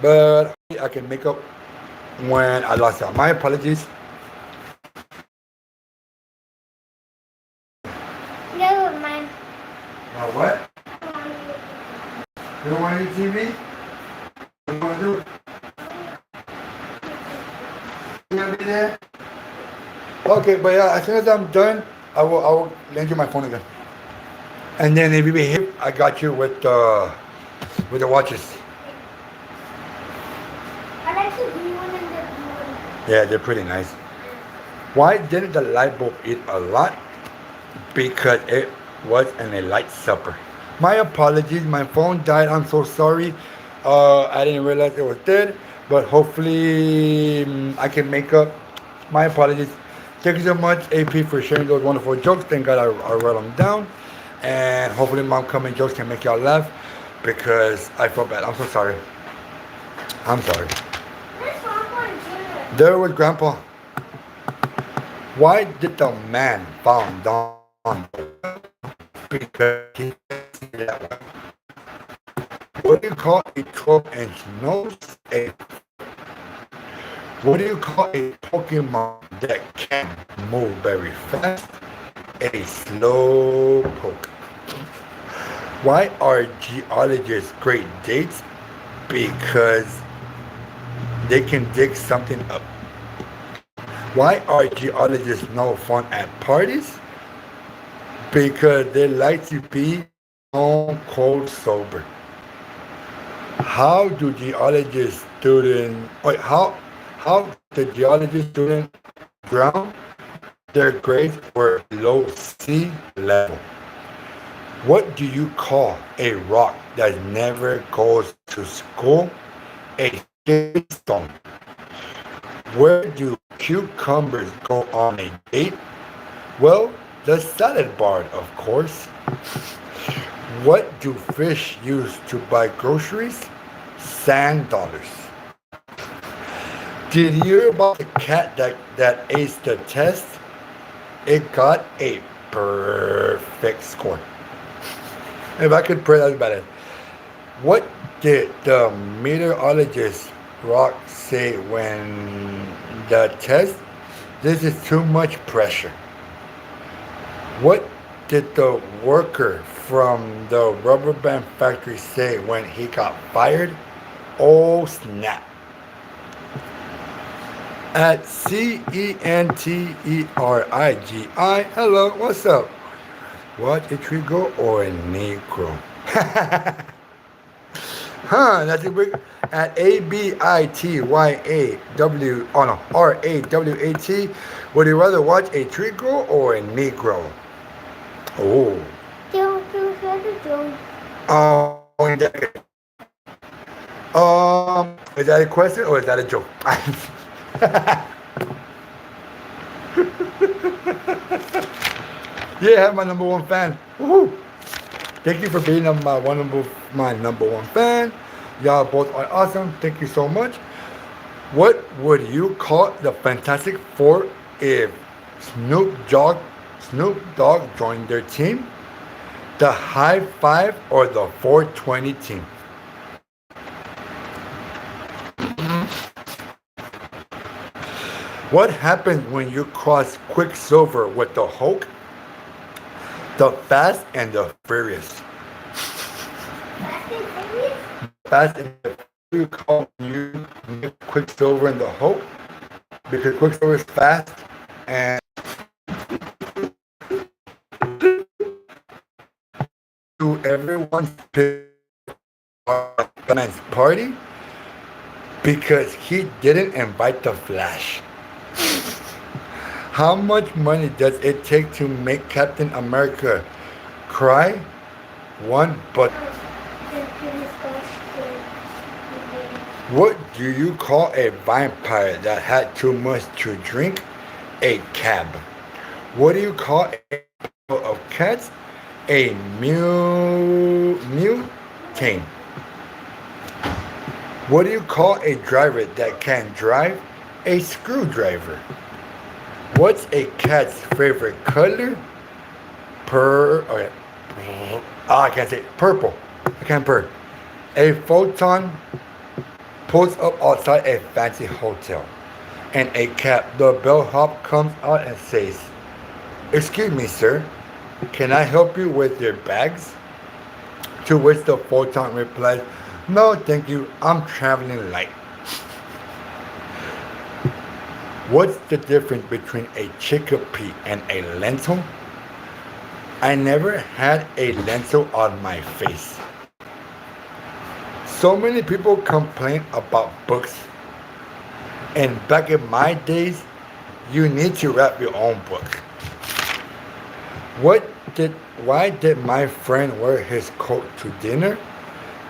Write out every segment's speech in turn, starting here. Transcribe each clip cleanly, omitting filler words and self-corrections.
but I can make up when I lost out. My apologies. Never mind. Now what? You don't want to eat TV? What do you want to do? You gonna be there? Okay, but yeah, as soon as I'm done, I will lend you my phone again. And then if you behave, I got you with the watches. I like the blue one and the blue one. Yeah, they're pretty nice. Why didn't the light bulb eat a lot? Because it was in a light supper. My apologies, my phone died. I'm so sorry. I didn't realize it was dead, but hopefully I can make up. My apologies. Thank you so much, AP, for sharing those wonderful jokes. Thank God I wrote them down. And hopefully, mom coming jokes can make y'all laugh because I feel bad. I'm so sorry. I'm sorry. Where's Papa and Junior? There was Grandpa. Why did the man found Don? Because he can't see that well. What do you call a 12-inch nose? What do you call a Pokemon that can't move very fast? A slow poke. Why are geologists great dates? Because they can dig something up. Why are geologists no fun at parties? Because they like to be stone cold sober. How do geologist student wait, how the geologist student drown? Their grades were below sea level. What do you call a rock that never goes to school? A stone. Where do cucumbers go on a date? Well, the salad bar, of course. What do fish use to buy groceries? Sand dollars. Did you hear about the cat that aced the test? It got a perfect score. If I could pray, that's about it. What did the meteorologist Rock say when the test? This is too much pressure. What did the worker from the rubber band factory say when he got fired? Oh snap. At CENTERIGI, hello, what's up? What, a Trigo or a Negro? Huh, that's a big. At ABITYAW, oh no, RAWAT, would you rather watch a Trigo or a Negro? Oh. Oh, is that a question or is that a joke? Yeah, my number one fan. Woohoo! Thank you for being my number one fan. Y'all both are awesome. Thank you so much. What would you call the Fantastic Four if Snoop Dogg joined their team? The High Five or the 420 team? What happens when you cross Quicksilver with the Hulk? The Fast and the Furious. Fast and the Furious call you Quicksilver and the Hulk because Quicksilver is fast and to everyone's party because he didn't invite the Flash. How much money does it take to make Captain America cry? One, but what do you call a vampire that had too much to drink? A cab. What do you call a couple of cats? A mutane. What do you call a driver that can drive? A screwdriver. What's a cat's favorite color? Okay. I can't say purple. I can't purr. A photon pulls up outside a fancy hotel. In a cab, the bellhop comes out and says, "Excuse me, sir, can I help you with your bags?" To which the photon replies, "No, thank you, I'm traveling light." What's the difference between a chickpea and a lentil? I never had a lentil on my face. So many people complain about books. And back in my days, you need to wrap your own book. What did why did my friend wear his coat to dinner?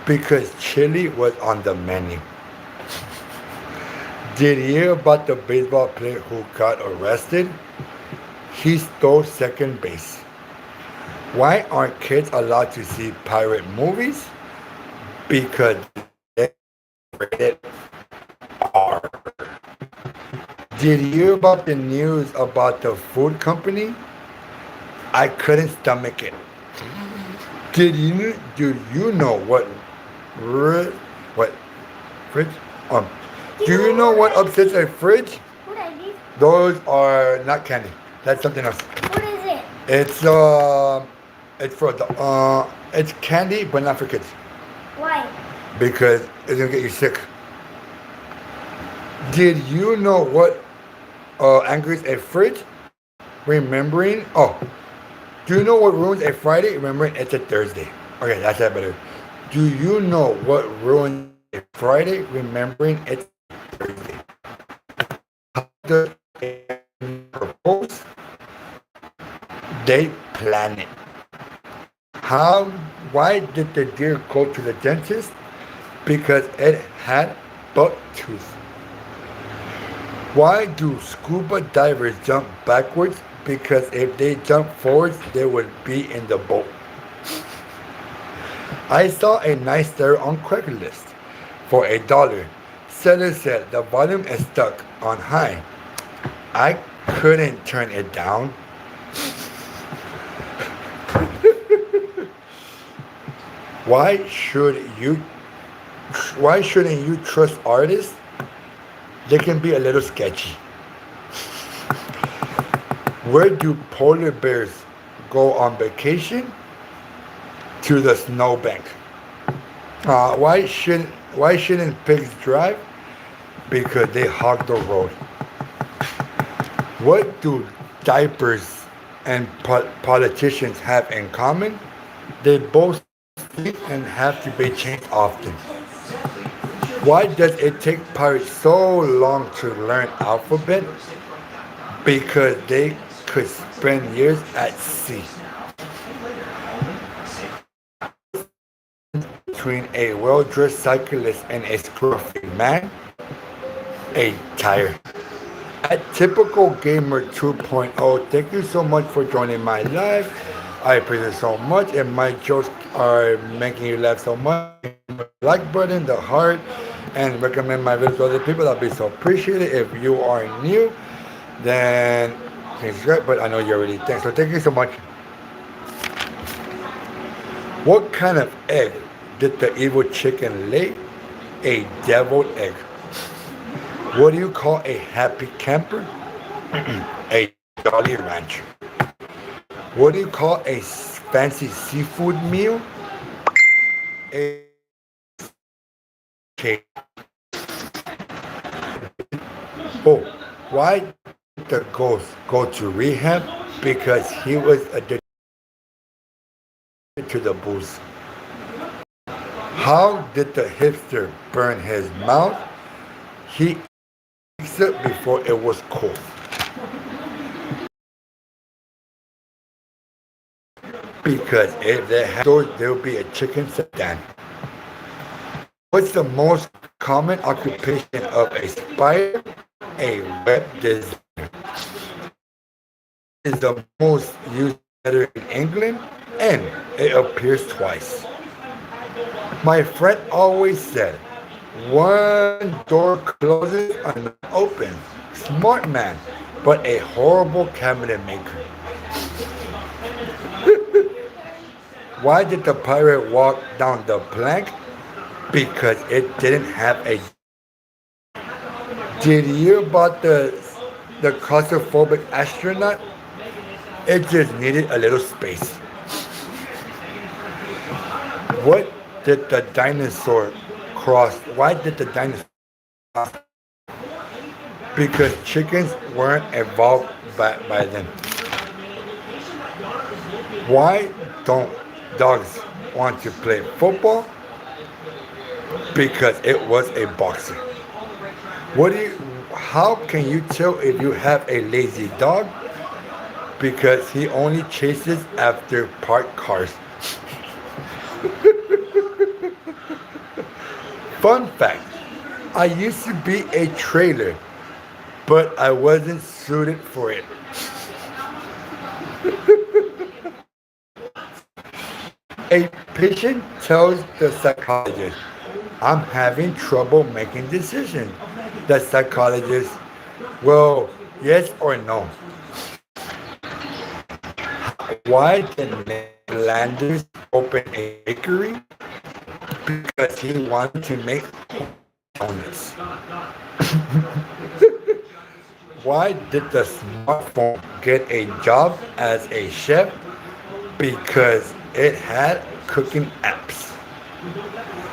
Because chili was on the menu. Did you hear about the baseball player who got arrested? He stole second base. Why aren't kids allowed to see pirate movies? Because they're rated R. Did you hear about the news about the food company? I couldn't stomach it. Do you know what fridge? Um, do you know what upsets a fridge? What are these? Those are not candy. That's something else. What is it? It's for the it's candy but not for kids Why? because it's gonna get you sick. Did you know what angers a fridge? Remembering. Oh, do you know what ruins a Friday? Remembering it's a Thursday. Okay, that's that better. Do you know what ruins a Friday? Remembering it's Thursday. How does a propose? They plan it. How? Why did the deer go to the dentist? Because it had buck tooth. Why do scuba divers jump backwards? Because if they jump forwards, they would be in the boat. I saw a nice stereo on Craigslist for $1. Seller said the volume is stuck on high. I couldn't turn it down. Why should you? Why shouldn't you trust artists? They can be a little sketchy. Where do polar bears go on vacation? To the snowbank. Why shouldn't pigs drive? Because they hog the road. What do diapers and politicians have in common? They both stink and have to be changed often. Why does it take pirates so long to learn alphabet? Because they could spend years at sea. Between a well-dressed cyclist and a scruffy man, a tire. At Typical Gamer 2.0, thank you so much for joining my live. I appreciate it so much, and my jokes are making you laugh so much. The like button, the heart, and recommend my videos to other people. That'll be so appreciated. If you are new, then it's great, but I know you already. Thanks. So thank you so much. What kind of egg did the evil chicken lay? A deviled egg. What do you call a happy camper? A Jolly Rancher. What do you call a fancy seafood meal? A cake. Oh, why did the ghost go to rehab? Because he was addicted to the booze. How did the hipster burn his mouth? He ate it before it was cold. Because if they had those, there would be a chicken sedan. What's the most common occupation of a spider? A web designer. Is the most used letter in England, and it appears twice. My friend always said, one door closes, another opens. Smart man, but a horrible cabinet maker. Why did the pirate walk down the plank? Because it didn't have a Did you hear about the claustrophobic astronaut? It just needed a little space. What did the dinosaur cross? Why did the dinosaur cross? Because chickens weren't evolved by then. Why don't dogs want to play football? Because it was a boxer. What do you? How can you tell if you have a lazy dog? Because he only chases after parked cars. Fun fact: I used to be a trailer, but I wasn't suited for it. A patient tells the psychologist, I'm having trouble making decisions. The psychologist, well, yes or no. Why did Ned Landers open a bakery? Because he wanted to make donuts. Why did the smartphone get a job as a chef? Because it had cooking apps.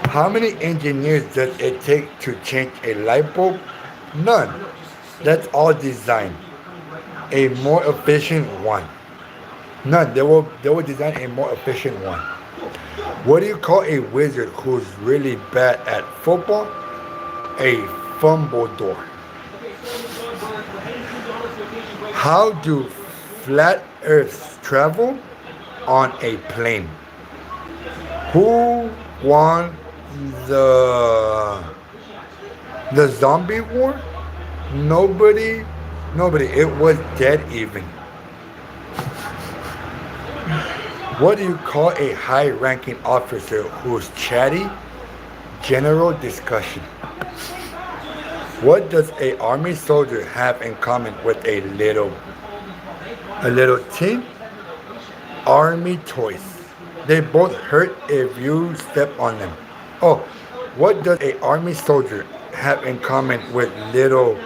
How many engineers does it take to change a light bulb? None. That's all design. A more efficient one. None. They will design a more efficient one. What do you call a wizard who's really bad at football? A fumbledore. How do flat earths travel? On a plane. Who won the the zombie war? Nobody. Nobody. It was dead even. What do you call a high-ranking officer who's chatty? General discussion. What does a army soldier have in common with a little teen? Army toys. They both hurt if you step on them. Oh, what does a army soldier have in common with little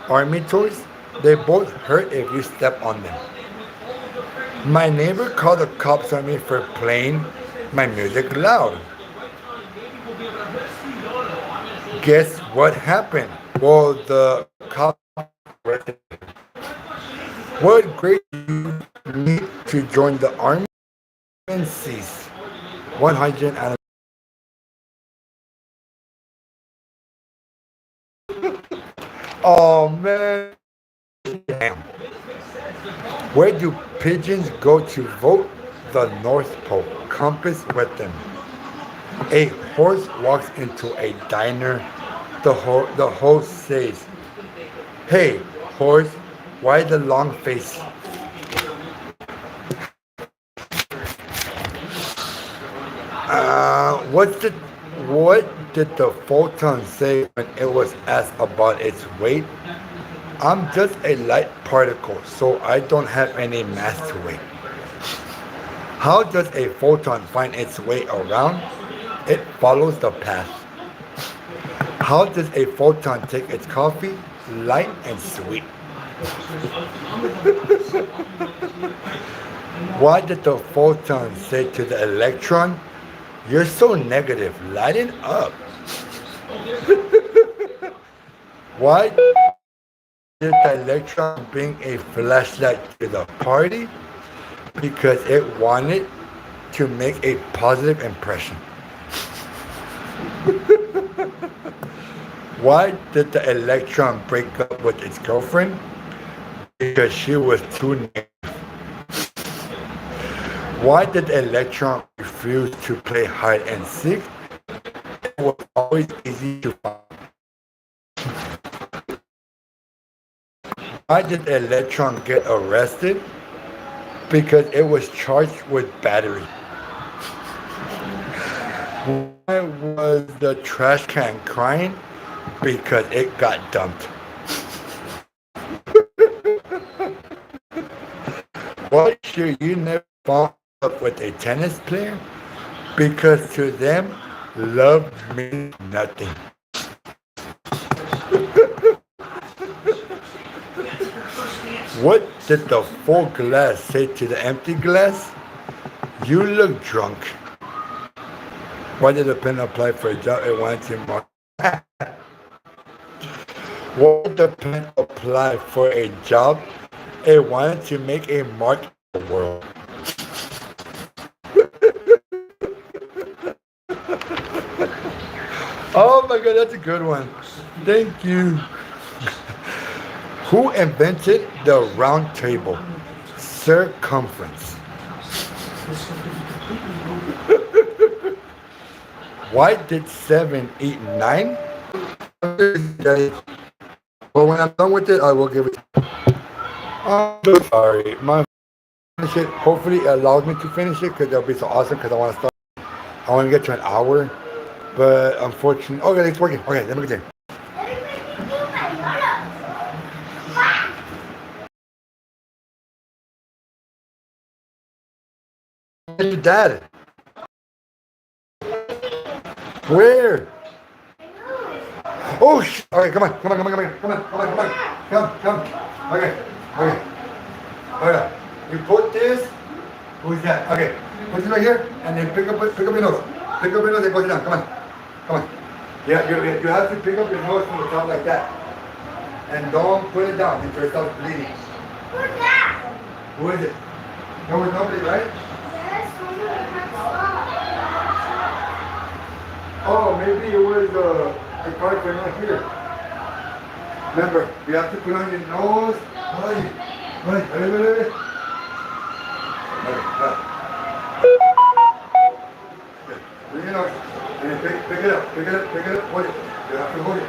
army toys? They both hurt if you step on them. My neighbor called the cops on me for playing my music loud. Guess what happened? Well, the cops arrested me. What grade do you need to join the army? Cease. 100 and oh man, damn. Where do pigeons go to vote? The North Pole. Compass with them. A horse walks into a diner. The host says, "Hey, horse, why the long face?" What's the what did the photon say when it was asked about its weight? I'm just a light particle, so I don't have any mass to weigh. How does a photon find its way around? It follows the path. How does a photon take its coffee? Light and sweet. Why did the photon say to the electron, you're so negative, lighten up? Why did the electron bring a flashlight to the party? Because it wanted to make a positive impression. Why did the electron break up with its girlfriend? Because she was too negative. Why did the electron refuse to play hide and seek? It was always easy to find. Why did the electron get arrested? Because it was charged with battery. Why was the trash can crying? Because it got dumped. Why should you never fall up with a tennis player? Because to them, love means nothing. What did the full glass say to the empty glass? You look drunk. Why did the pen apply for a job it wanted to mark? Why did the pen apply for a job it wanted to make a mark in the world? Oh my god, that's a good one. Thank you. Who invented the round table? Circumference. Why did 7 eat 9? But when I'm done with it, I will give it. I'm so sorry. My finish it. Hopefully, it allows me to finish it because that'll be so awesome. Because I want to start. I want to get to an hour, but unfortunately, okay, it's working. Okay, let me continue. Your dad. Where? Oh, okay, come on, come on, come on, come on, come on, come on, come on, come. Okay, okay. Okay. You put this. Who's that? Okay. Put it right here, and then pick up your nose. Pick up your nose and push it down. Come on, come on. Yeah, you have to pick up your nose from the top like that, and don't put it down until it starts bleeding. Who's that? Who is it? No, it's nobody, right? Yes, someone can't stop. Oh, maybe it was the card for not here. Remember, you have to put on your nose. Wait. Bring it up. And then pick it up, hold it. You have to hold it.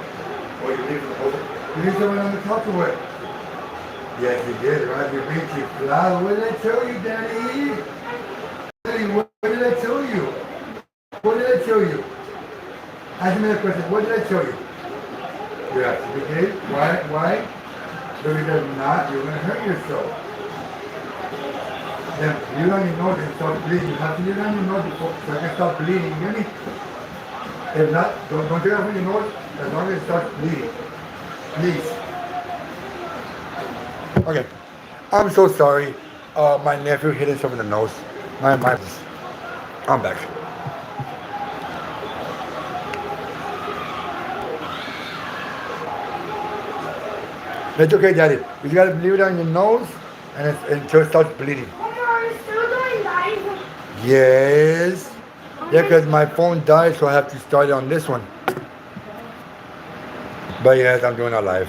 Oh, you need to hold it. You need someone on the top to it. Yes, you did, right? You're being too loud. What did I tell you, Daddy? Daddy, what did I tell you? What did I tell you? Ask me that question. What did I tell you? You have to behave. Why? Because not, you're going to hurt yourself. Then you don't even know it start bleeding. You have to leave it on your nose before so it can stop bleeding. You hear me? If not, don't take it off your nose as long as it starts bleeding. Please. Okay. I'm so sorry. My nephew hit himself in the nose. I'm back. It's okay, Daddy. You just gotta leave it on your nose and until it starts bleeding. Still doing live? Yes. Yeah, because my phone died, so I have to start it on this one. But yes, I'm doing it live.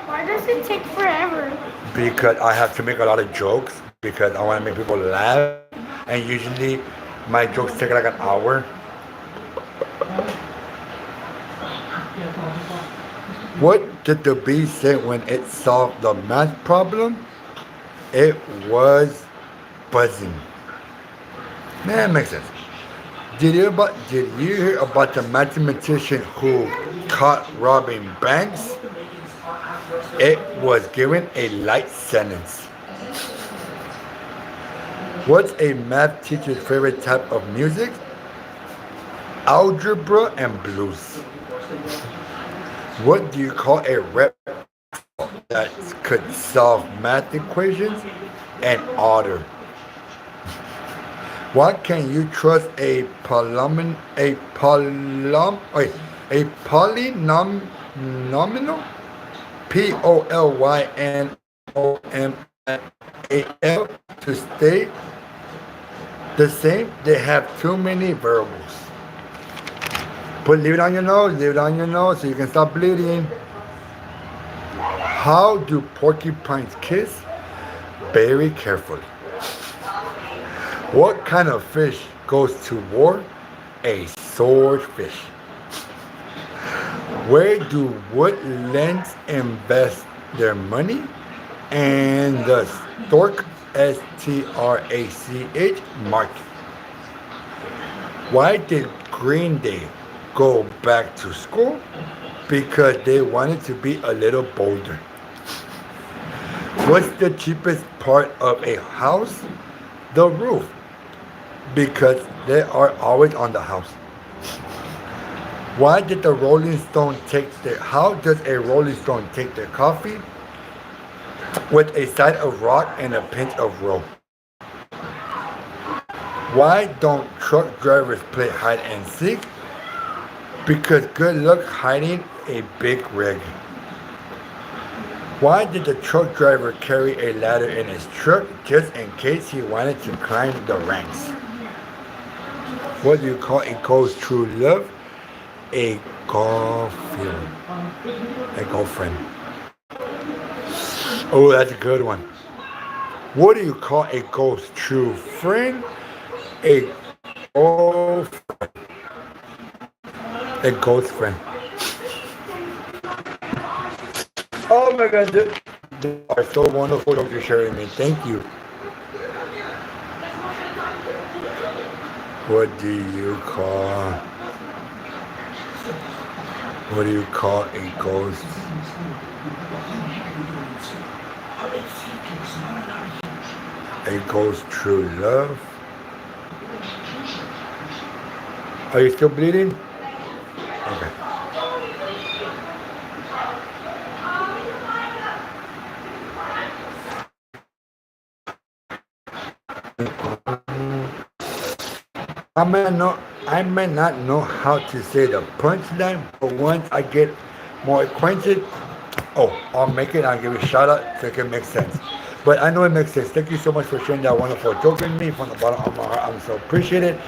Why does it take forever? Because I have to make a lot of jokes because I want to make people laugh. And usually my jokes take like an hour. What did the bee say when it solved the math problem? It was buzzing. Man, that makes sense. Did you hear about the mathematician who caught robbing banks? It was given a light sentence. What's a math teacher's favorite type of music? Algebra and blues. What do you call a rep that could solve math equations? An otter. What can you trust a polynomial? Polynomial to stay the same? They have too many variables. Leave it on your nose so you can stop bleeding. How do porcupines kiss? Very carefully. What kind of fish goes to war? A swordfish. Where do woodlands invest their money? And the stork, STRACH market. Why did Green Day go back to school? Because they wanted to be a little bolder. What's the cheapest part of a house? The roof. Because they are always on the house. Why did the Rolling Stone take their? How does a Rolling Stone take their coffee? with a side of rock and a pinch of rope. Why don't truck drivers play hide and seek? Because good luck hiding a big rig. Why did the truck driver carry a ladder in his truck just in case he wanted to climb the ranks? What do you call a ghost true love? A girlfriend. A girlfriend. Oh, that's a good one. What do you call a ghost true friend? A ghost, a ghost friend. Oh my God, they are so wonderful. Thank you for sharing me. Thank you. What do you call? What do you call a ghost? A ghost true love? Are you still bleeding? Okay. I may not know how to say the punchline, but once I get more acquainted, oh, I'll make it. I'll give you a shout out so it can make sense. But I know it makes sense. Thank you so much for sharing that wonderful joke with me from the bottom of my heart. I'm so appreciated.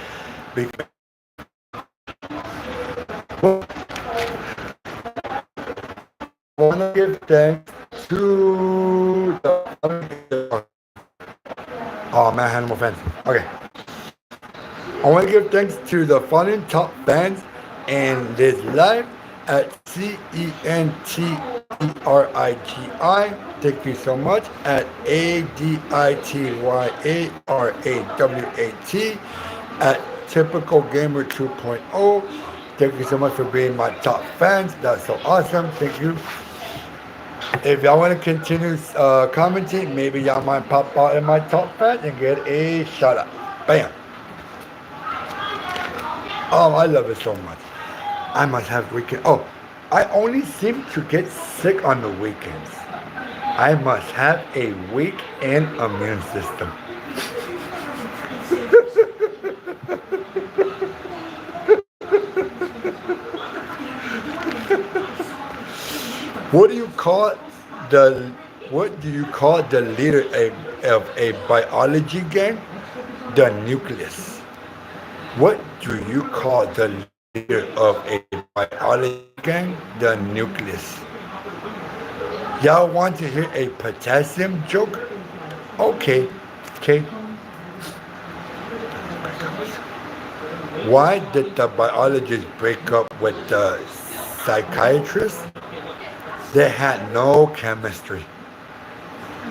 Because I want to give thanks to the. Oh man, I had no more fans. Okay. I want to give thanks to the following top fans in this live at CENTERIGI. Thank you so much. At ADITYARAWAT at Typical Gamer 2.0. Thank you so much for being my top fans. That's so awesome. Thank you. If y'all want to continue commenting, maybe y'all might pop out in my top fans and get a shout out. Bam. Oh, I love it so much. I must have weekend. Oh, I only seem to get sick on the weekends. I must have a weak and immune system. What do you call the what do you call the leader of a biology gang? The nucleus. What do you call the leader of a biology gang? The nucleus. Y'all want to hear a potassium joke? Okay. Okay. Why did the biologist break up with the psychiatrist? They had no chemistry.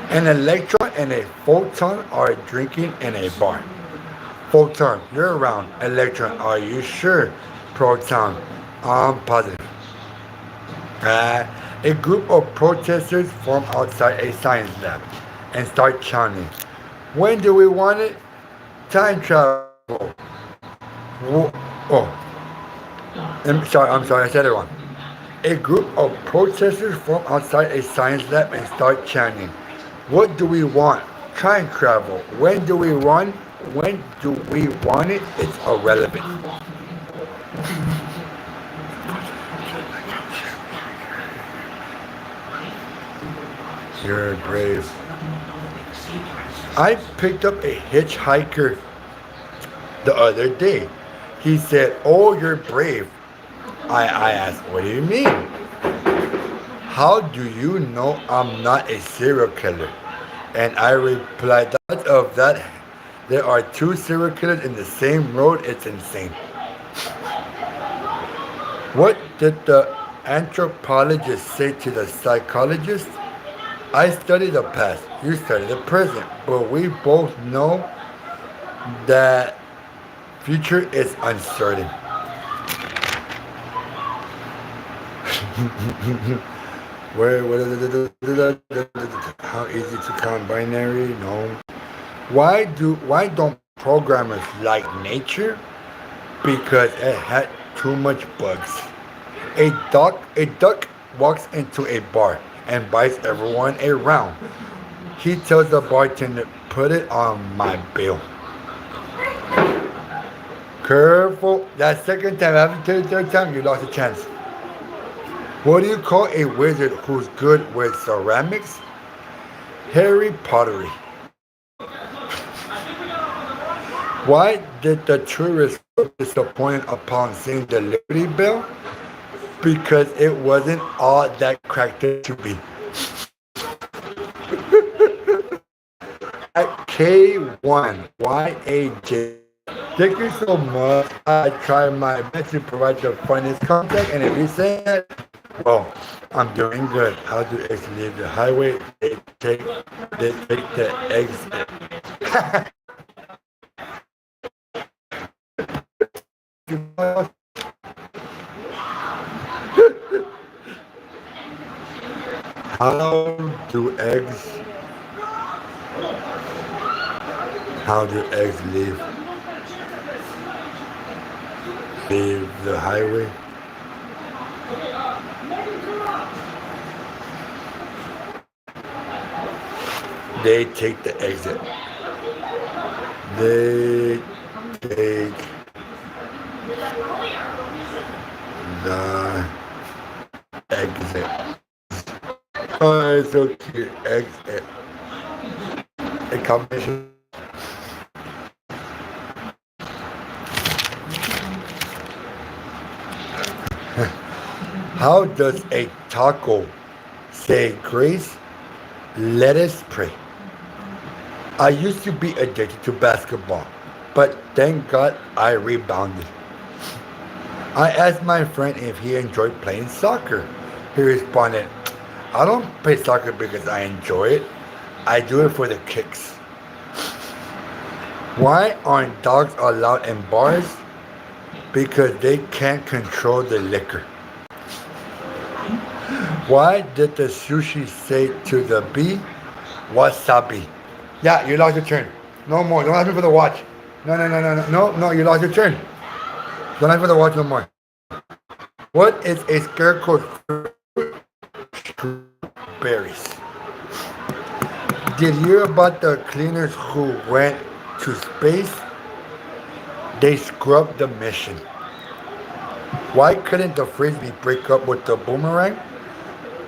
An electron and a photon are drinking in a bar. Photon, you're around. Electron, are you sure? Proton, I'm positive. A group of protesters form outside a science lab and start chanting. When do we want it? Time travel. Oh, I'm sorry, I said it wrong. A group of protesters form outside a science lab and start chanting. What do we want? Time travel. When do we run? When do we want it? It's irrelevant. You're brave. I picked up a hitchhiker the other day. He said, "Oh, you're brave." I asked, "What do you mean?" "How do you know I'm not a serial killer?" And I replied, "That of that, there are two serial killers in the same road. It's insane." What did the anthropologist say to the psychologist? "I study the past, you study the present, but we both know that future is uncertain." How easy to count binary? No. Why don't programmers like nature? Because it had too much bugs. A duck walks into a bar. and buys everyone a round. He tells the bartender, put it on my bill. Careful. That second time, after the third time, you lost a chance. What do you call a wizard who's good with ceramics? Harry Pottery. Why did the tourists so disappointed upon seeing the Liberty Bell? Because it wasn't all that cracked it to be. At K1, YAJ. Thank you so much. I try my best to provide the funniest content, and if you say that, well, I'm doing good. How do eggs leave the highway? They take the exit. How do eggs how do eggs leave the highway? They take the exit. They take the exit. Oh, it's so cute. Exit. A combination. How does a taco say grace? Let us pray. I used to be addicted to basketball, but thank God I rebounded. I asked my friend if he enjoyed playing soccer. He responded, I don't play soccer because I enjoy it. I do it for the kicks. Why aren't dogs allowed in bars? Because they can't control the liquor. Why did the sushi say to the bee, wasabi? Yeah, you lost your turn. No more. Don't ask me for the watch. No, you lost your turn. Don't ask for the watch no more. What is a scarecrow's berries? Did you hear about the cleaners who went to space? They scrubbed the mission. Why couldn't the frisbee break up with the boomerang?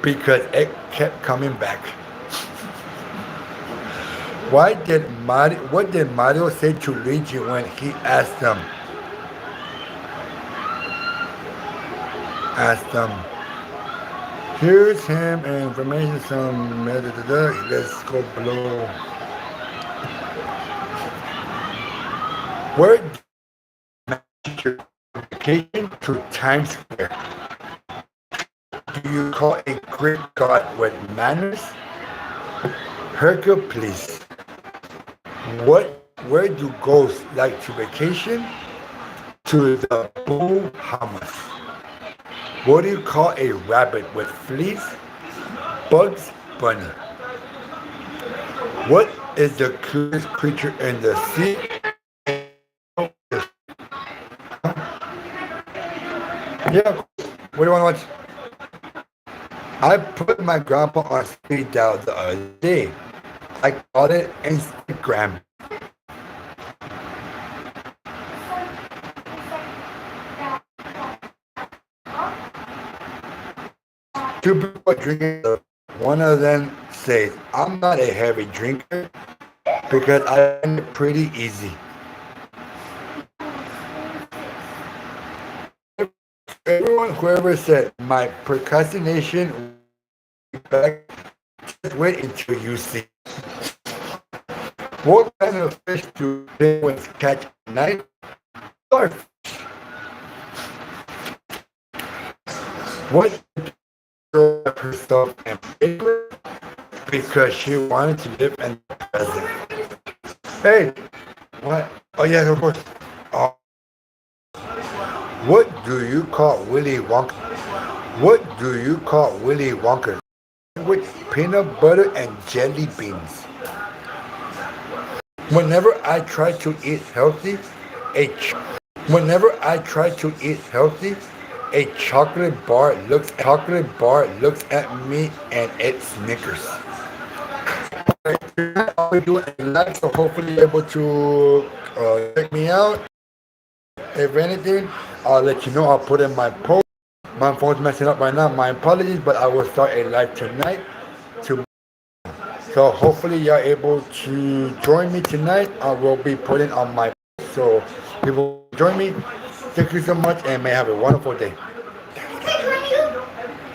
Because it kept coming back. What did Mario say to Luigi when he asked them, here's him and information some let's go below. Where did your vacation to Times Square? Do you call a great God with manners? Hercules. Where do ghosts like to vacation? To the Bahamas. What do you call a rabbit with fleas? Bugs Bunny. What is the cutest creature in the sea? Yeah, what do you want to watch? I put my grandpa on speed dial the other day. I called it Instagram. Two people are drinking. One of them says, I'm not a heavy drinker because I find it pretty easy. Whoever said my procrastination back, just wait until you see. What kind of fish do penguins catch at night? Starfish. What did girl wrap herself in paper? Because she wanted to live in the present. Hey, what? Oh yes, of course. Oh. What do you call Willy Wonka? What do you call Willy Wonka? With peanut butter and jelly beans. Whenever I try to eat healthy, a A chocolate bar looks at me and it snickers. Tonight I'll be doing a live, so hopefully you're able to check me out. If anything, I'll let you know. I'll put in my post. My phone's messing up right now. My apologies, but I will start a live tonight. To So hopefully you're able to join me tonight. I will be putting on my post, so people join me. Thank you so much, and may have a wonderful day.